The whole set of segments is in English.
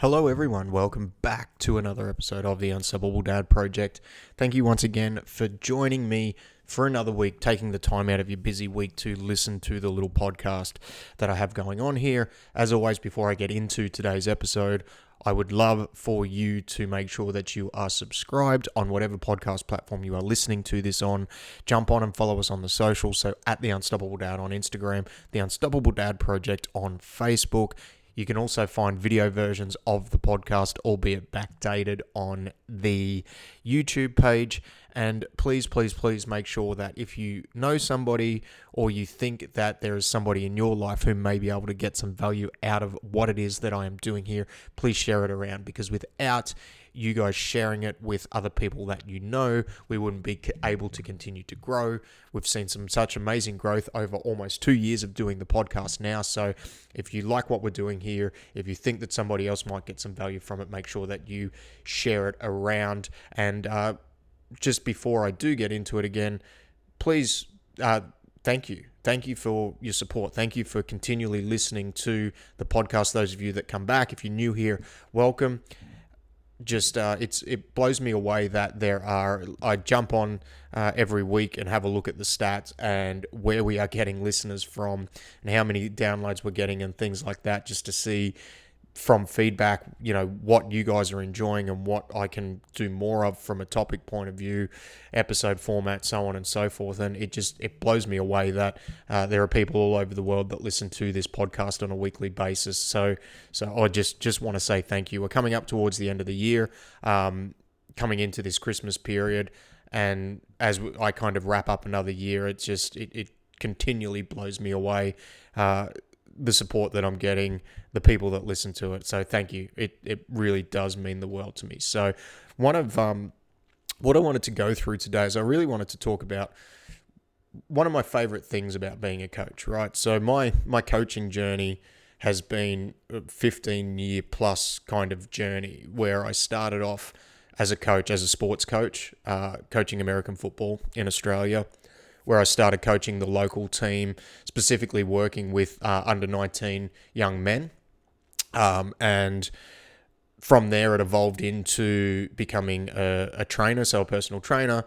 Hello everyone, welcome back to another episode of the Unstoppable Dad Project. Thank you once again for joining me for another week, taking the time out of your busy week to listen to the little podcast that I have going on here. As always, before I get into today's episode, I would love for you to make sure that you are subscribed on whatever podcast platform you are listening to this on. Jump on and follow us on the socials. So at The Unstoppable Dad on Instagram, The Unstoppable Dad Project on Facebook. You can also find video versions of the podcast, albeit backdated, on the YouTube page. And please make sure that if you know somebody or you think that there is somebody in your life who may be able to get some value out of what it is that I am doing here, please share it around, because without you guys sharing it with other people that you know, we wouldn't be able to continue to grow. We've seen such amazing growth over almost 2 years of doing the podcast now. So if you like what we're doing here, if you think that somebody else might get some value from it, make sure that you share it around. And just before I do get into it again, please, thank you. Thank you for your support. Thank you for continually listening to the podcast. Those of you that come back, if you're new here, welcome. It blows me away that I jump on every week and have a look at the stats and where we are getting listeners from and how many downloads we're getting and things like that, just to see from feedback, what you guys are enjoying and what I can do more of from a topic point of view, episode format, so on and so forth. And it blows me away that there are people all over the world that listen to this podcast on a weekly basis. So I just want to say thank you. We're coming up towards the end of the year, coming into this Christmas period. And as I kind of wrap up another year, it continually blows me away, the support that I'm getting, the people that listen to it. So thank you. It really does mean the world to me. So one of what I wanted to go through today is I really wanted to talk about one of my favorite things about being a coach, right? So my coaching journey has been a 15-year plus kind of journey where I started off as a coach, as a sports coach, coaching American football in Australia, where I started coaching the local team, specifically working with under 19 young men. And from there, it evolved into becoming a trainer, so a personal trainer.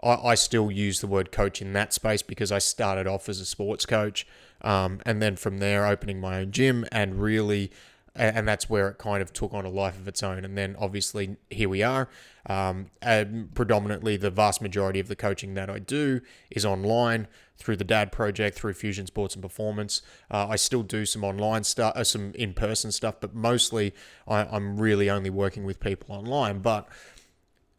I still use the word coach in that space because I started off as a sports coach. And then from there, opening my own gym and really... And that's where it kind of took on a life of its own. And then obviously here we are. And predominantly the vast majority of the coaching that I do is online through the Dad Project, through Fusion Sports and Performance. I still do some online stuff, some in-person stuff, but mostly I'm really only working with people online. But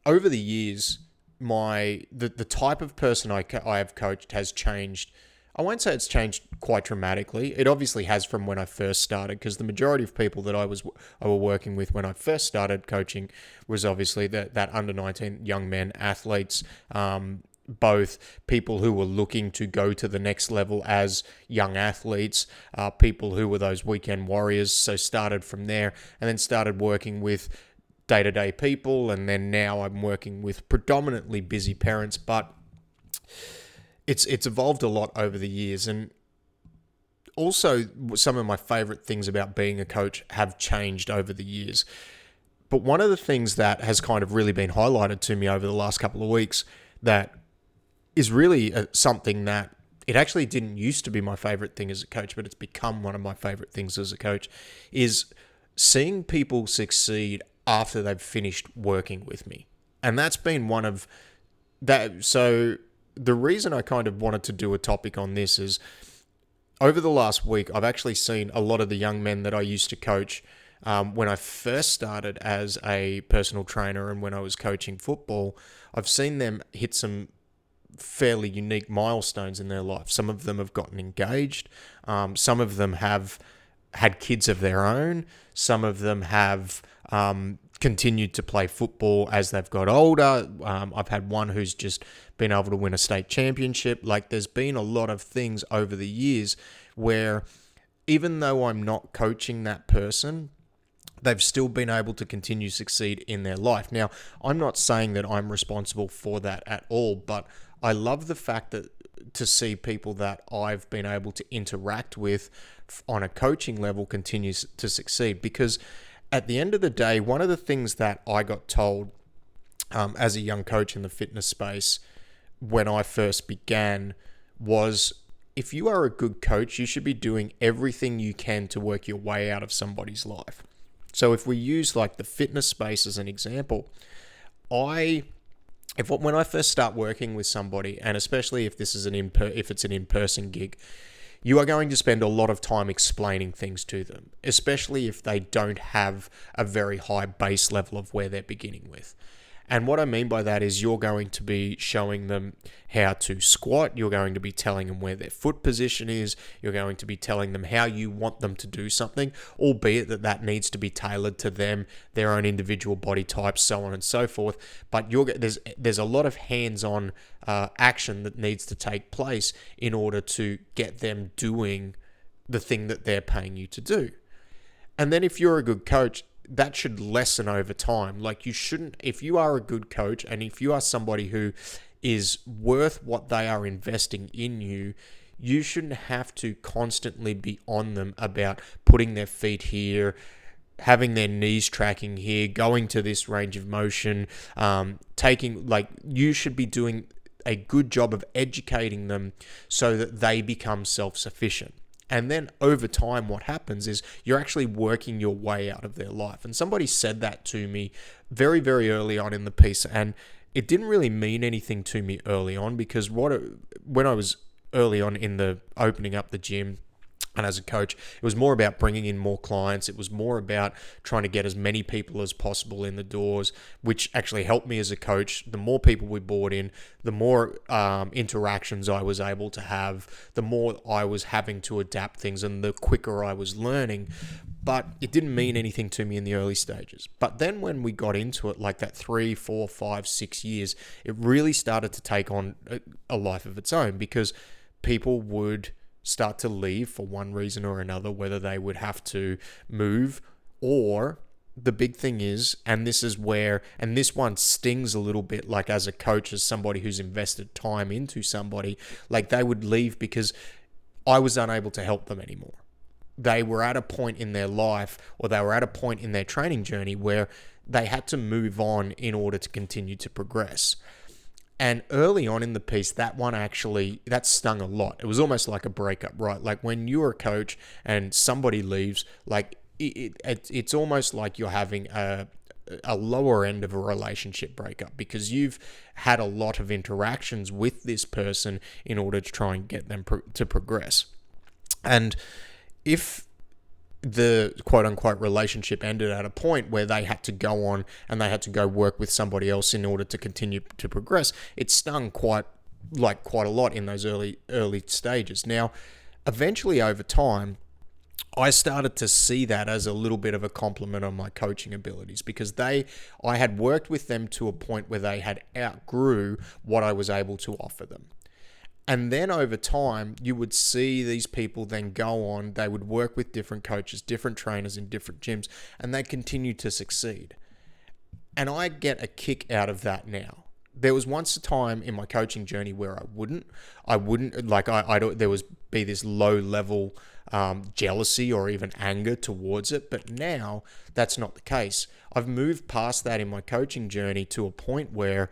over the years, the type of person I have coached has changed. I won't say it's changed quite dramatically. It obviously has from when I first started, because the majority of people that I were working with when I first started coaching was obviously that under 19 young men, athletes, both people who were looking to go to the next level as young athletes, people who were those weekend warriors. So started from there and then started working with day-to-day people. And then now I'm working with predominantly busy parents, but it's evolved a lot over the years. And also some of my favorite things about being a coach have changed over the years. But one of the things that has kind of really been highlighted to me over the last couple of weeks that is really something that it actually didn't used to be my favorite thing as a coach, but it's become one of my favorite things as a coach, is seeing people succeed after they've finished working with me. And that's been one of that. So the reason I kind of wanted to do a topic on this is over the last week, I've actually seen a lot of the young men that I used to coach when I first started as a personal trainer and when I was coaching football. I've seen them hit some fairly unique milestones in their life. Some of them have gotten engaged. Some of them have had kids of their own. Some of them have continued to play football as they've got older. I've had one who's just been able to win a state championship. Like, there's been a lot of things over the years where even though I'm not coaching that person, they've still been able to continue to succeed in their life. Now, I'm not saying that I'm responsible for that at all, but I love the fact that to see people that I've been able to interact with on a coaching level continues to succeed, because at the end of the day, one of the things that I got told as a young coach in the fitness space when I first began was, if you are a good coach, you should be doing everything you can to work your way out of somebody's life. So if we use like the fitness space as an example, when I first start working with somebody, and especially if this is if it's an in-person gig, you are going to spend a lot of time explaining things to them, especially if they don't have a very high base level of where they're beginning with. And what I mean by that is you're going to be showing them how to squat. You're going to be telling them where their foot position is. You're going to be telling them how you want them to do something, albeit that needs to be tailored to them, their own individual body types, so on and so forth. But there's a lot of hands-on action that needs to take place in order to get them doing the thing that they're paying you to do. And then if you're a good coach, that should lessen over time. Like, you shouldn't, if you are a good coach and if you are somebody who is worth what they are investing in you, you shouldn't have to constantly be on them about putting their feet here, having their knees tracking here, going to this range of motion, you should be doing a good job of educating them so that they become self-sufficient. And then over time, what happens is you're actually working your way out of their life. And somebody said that to me very, very early on in the piece. And it didn't really mean anything to me early on, because when I was early on in the opening up the gym, and as a coach, it was more about bringing in more clients. It was more about trying to get as many people as possible in the doors, which actually helped me as a coach. The more people we brought in, the more interactions I was able to have, the more I was having to adapt things, and the quicker I was learning. But it didn't mean anything to me in the early stages. But then when we got into it, like that 3, 4, 5, 6 years, it really started to take on a life of its own, because people would start to leave for one reason or another, whether they would have to move, or the big thing is, and this one stings a little bit, like as a coach, as somebody who's invested time into somebody, like they would leave because I was unable to help them anymore. They were at a point in their life, or they were at a point in their training journey where they had to move on in order to continue to progress. And early on in the piece, that stung a lot. It was almost like a breakup, right? Like when you're a coach and somebody leaves, like it's almost like you're having a lower end of a relationship breakup, because you've had a lot of interactions with this person in order to try and get them to progress. And if the quote-unquote relationship ended at a point where they had to go on and they had to go work with somebody else in order to continue to progress, it stung quite a lot in those early stages. Now, eventually over time, I started to see that as a little bit of a compliment on my coaching abilities, because I had worked with them to a point where they had outgrew what I was able to offer them. And then over time, you would see these people then go on, they would work with different coaches, different trainers in different gyms, and they continue to succeed. And I get a kick out of that now. There was once a time in my coaching journey where there would be this low level jealousy or even anger towards it. But now that's not the case. I've moved past that in my coaching journey to a point where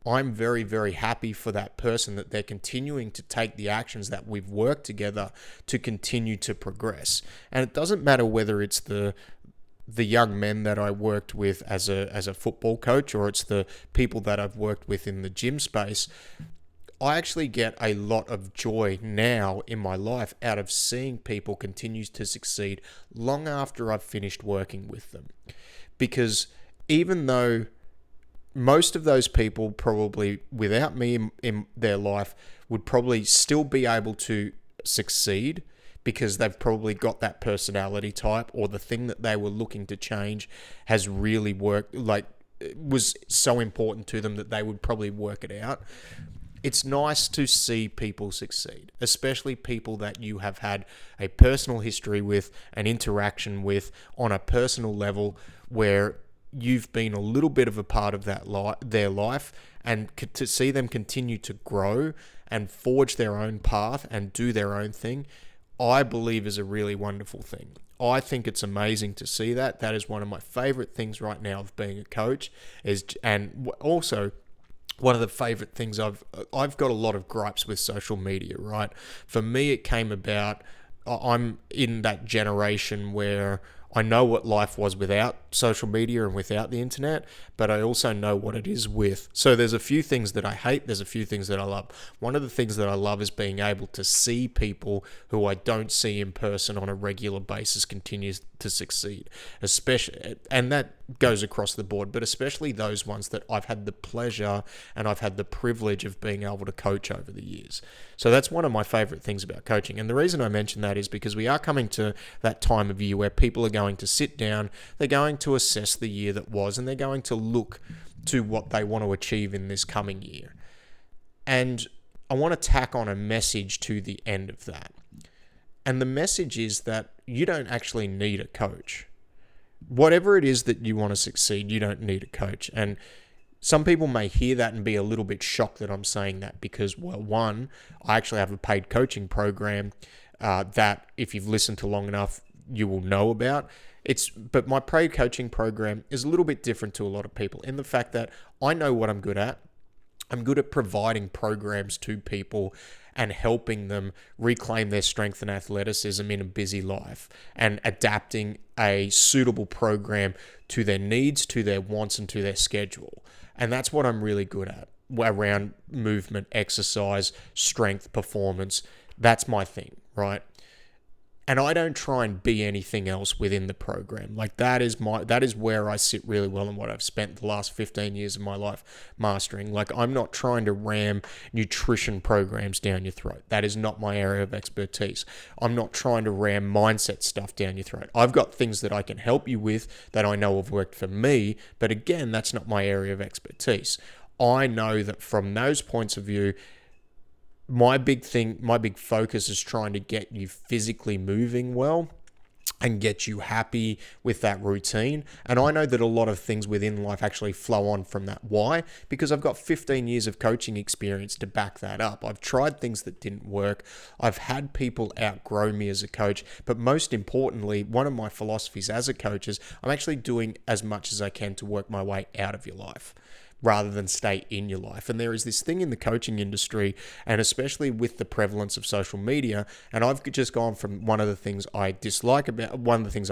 I'm very, very happy for that person, that they're continuing to take the actions that we've worked together to continue to progress. And it doesn't matter whether it's the young men that I worked with as a football coach, or it's the people that I've worked with in the gym space. I actually get a lot of joy now in my life out of seeing people continue to succeed long after I've finished working with them. Because even though most of those people probably, without me in their life, would probably still be able to succeed, because they've probably got that personality type, or the thing that they were looking to change has really worked, like it was so important to them that they would probably work it out. It's nice to see people succeed, especially people that you have had a personal history with, an interaction with on a personal level, where you've been a little bit of a part of their life, and to see them continue to grow and forge their own path and do their own thing. I believe is a really wonderful thing. I think it's amazing to see that. That is one of my favorite things right now of being a coach and also one of the favorite things I've got a lot of gripes with social media, right? For me, it came about, I'm in that generation where I know what life was without social media and without the internet, but I also know what it is with. So there's a few things that I hate, there's a few things that I love. One of the things that I love is being able to see people who I don't see in person on a regular basis continue to succeed, especially, and that goes across the board, but especially those ones that I've had the pleasure and I've had the privilege of being able to coach over the years. So that's one of my favorite things about coaching. And the reason I mention that is because we are coming to that time of year where people are going to sit down, they're going to assess the year that was, and they're going to look to what they want to achieve in this coming year. And I want to tack on a message to the end of that. And the message is that you don't actually need a coach. Whatever it is that you want to succeed, you don't need a coach. And some people may hear that and be a little bit shocked that I'm saying that because, well, one, I actually have a paid coaching program that if you've listened to long enough, you will know about. But my paid coaching program is a little bit different to a lot of people in the fact that I know what I'm good at. I'm good at providing programs to people and helping them reclaim their strength and athleticism in a busy life and adapting a suitable program to their needs, to their wants, and to their schedule. And that's what I'm really good at around movement, exercise, strength, performance. That's my thing, right? And I don't try and be anything else within the program. Like that is where I sit really well and what I've spent the last 15 years of my life mastering. Like I'm not trying to ram nutrition programs down your throat. That is not my area of expertise. I'm not trying to ram mindset stuff down your throat. I've got things that I can help you with that I know have worked for me, but again, that's not my area of expertise. I know that from those points of view, my big focus is trying to get you physically moving well and get you happy with that routine. And I know that a lot of things within life actually flow on from that. Why? Because I've got 15 years of coaching experience to back that up. I've tried things that didn't work. I've had people outgrow me as a coach. But most importantly, one of my philosophies as a coach is I'm actually doing as much as I can to work my way out of your life, rather than stay in your life. And there is this thing in the coaching industry, and especially with the prevalence of social media, and I've just gone from one of the things I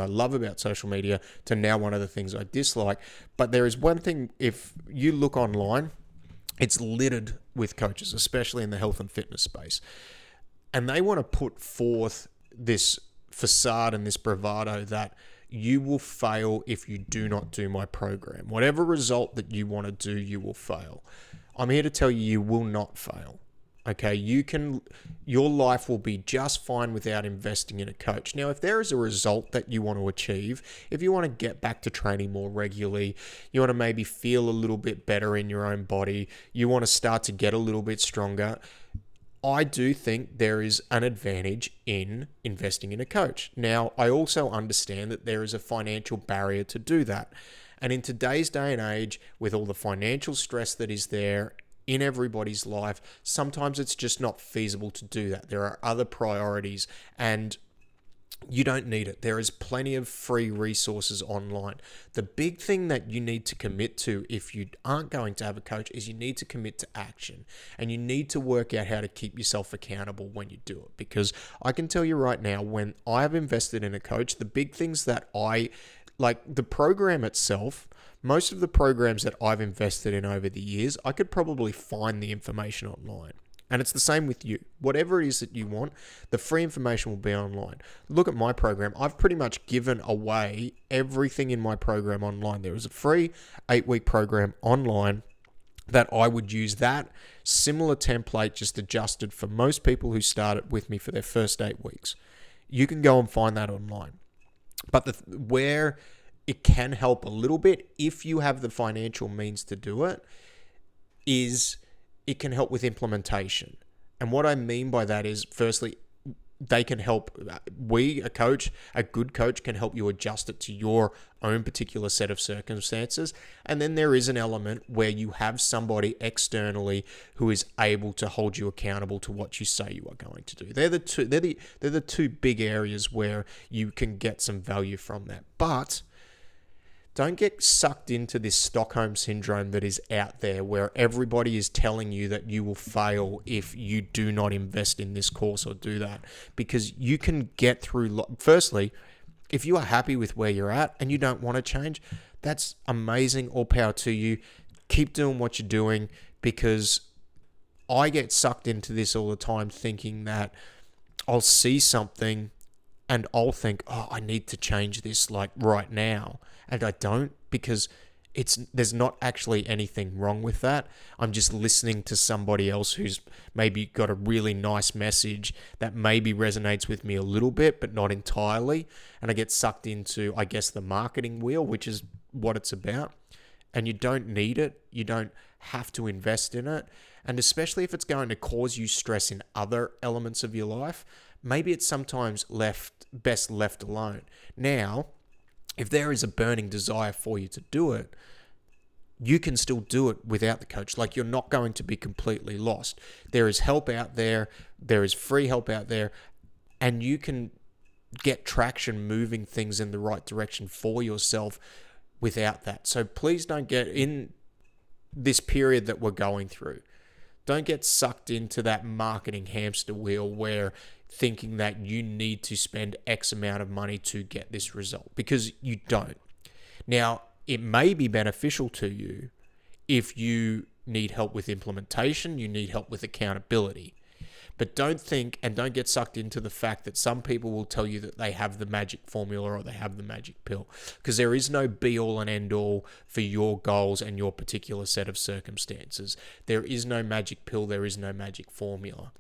love about social media to now one of the things I dislike. But there is one thing, if you look online, it's littered with coaches, especially in the health and fitness space. And they want to put forth this facade and this bravado that you will fail if you do not do my program. Whatever result that you want to do, you will fail. I'm here to tell you, you will not fail. Okay, your life will be just fine without investing in a coach. Now, if there is a result that you want to achieve, if you want to get back to training more regularly, you want to maybe feel a little bit better in your own body, you want to start to get a little bit stronger, I do think there is an advantage in investing in a coach. Now, I also understand that there is a financial barrier to do that. And in today's day and age, with all the financial stress that is there in everybody's life, sometimes it's just not feasible to do that. There are other priorities, and you don't need it. There is plenty of free resources online. The big thing that you need to commit to if you aren't going to have a coach is you need to commit to action, and you need to work out how to keep yourself accountable when you do it. Because I can tell you right now, when I have invested in a coach, the big things that I like, the program itself, most of the programs that I've invested in over the years, I could probably find the information online. And it's the same with you. Whatever it is that you want, the free information will be online. Look at my program. I've pretty much given away everything in my program online. There is a free 8-week program online that I would use, that similar template just adjusted for most people who started with me for their first 8 weeks. You can go and find that online. But where it can help a little bit, if you have the financial means to do it, is it can help with implementation. And what I mean by that is, firstly, they can help. A good coach can help you adjust it to your own particular set of circumstances. And then there is an element where you have somebody externally who is able to hold you accountable to what you say you are going to do. They're the two big areas where you can get some value from that. But don't get sucked into this Stockholm syndrome that is out there where everybody is telling you that you will fail if you do not invest in this course or do that. Because you can get through. Firstly, if you are happy with where you're at and you don't want to change, that's amazing. All power to you. Keep doing what you're doing, because I get sucked into this all the time thinking that I'll see something and I'll think, oh, I need to change this like right now. And I don't, because there's not actually anything wrong with that. I'm just listening to somebody else who's maybe got a really nice message that maybe resonates with me a little bit, but not entirely. And I get sucked into, I guess, the marketing wheel, which is what it's about. And you don't need it. You don't have to invest in it. And especially if it's going to cause you stress in other elements of your life, maybe it's sometimes best left alone. Now, if there is a burning desire for you to do it, you can still do it without the coach. Like, you're not going to be completely lost. There is help out there. There is free help out there. And you can get traction moving things in the right direction for yourself without that. So please don't get in this period that we're going through. Don't get sucked into that marketing hamster wheel where thinking that you need to spend X amount of money to get this result, because you don't. Now, it may be beneficial to you if you need help with implementation, you need help with accountability. But don't think and don't get sucked into the fact that some people will tell you that they have the magic formula or they have the magic pill, because there is no be all and end all for your goals and your particular set of circumstances. There is no magic pill. There is no magic formula.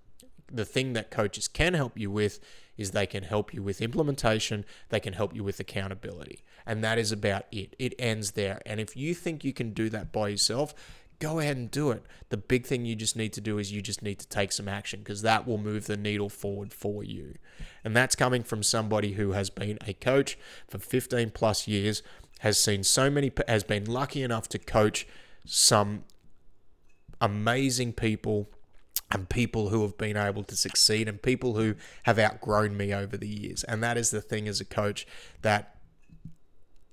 The thing that coaches can help you with is they can help you with implementation. They can help you with accountability. And that is about it. It ends there. And if you think you can do that by yourself, go ahead and do it. The big thing you just need to do is you just need to take some action, because that will move the needle forward for you. And that's coming from somebody who has been a coach for 15 plus years, has been lucky enough to coach some amazing people and people who have been able to succeed and people who have outgrown me over the years. And that is the thing as a coach, that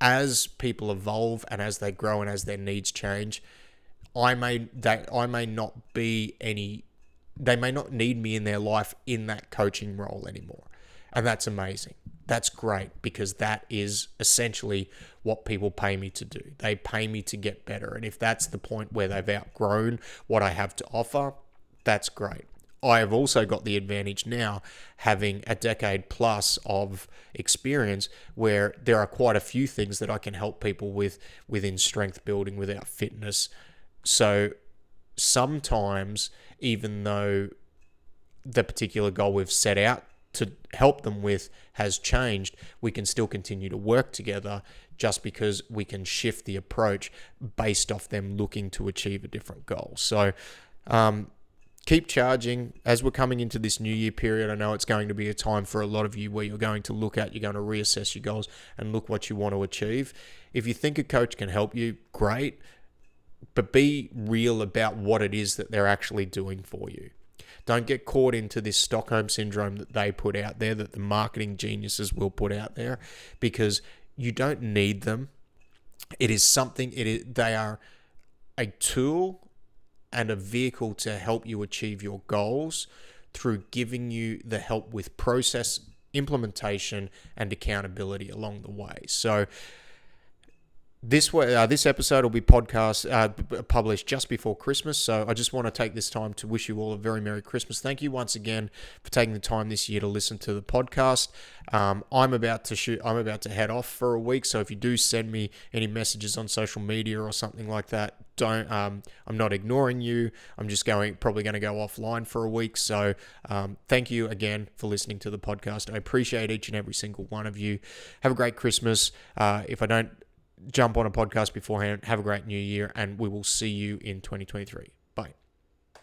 as people evolve and as they grow and as their needs change, they may not need me in their life in that coaching role anymore. And that's amazing. That's great, because that is essentially what people pay me to do. They pay me to get better. And if that's the point where they've outgrown what I have to offer, that's great. I have also got the advantage now, having a decade plus of experience, where there are quite a few things that I can help people with within strength building, without fitness. So sometimes, even though the particular goal we've set out to help them with has changed, we can still continue to work together, just because we can shift the approach based off them looking to achieve a different goal. So keep charging as we're coming into this new year period. I know it's going to be a time for a lot of you where you're going to reassess your goals and look what you want to achieve. If you think a coach can help you, great, but be real about what it is that they're actually doing for you. Don't get caught into this Stockholm syndrome that they put out there, that the marketing geniuses will put out there, because you don't need them. They are a tool and a vehicle to help you achieve your goals through giving you the help with process, implementation, and accountability along the way. So this episode will be published just before Christmas, so I just want to take this time to wish you all a very Merry Christmas. Thank you once again for taking the time this year to listen to the podcast. I'm about to head off for a week, so if you do send me any messages on social media or something like that, I'm not ignoring you. I'm just probably going to go offline for a week. So thank you again for listening to the podcast. I appreciate each and every single one of you. Have a great Christmas. If I don't jump on a podcast beforehand, have a great new year, and we will see you in 2023.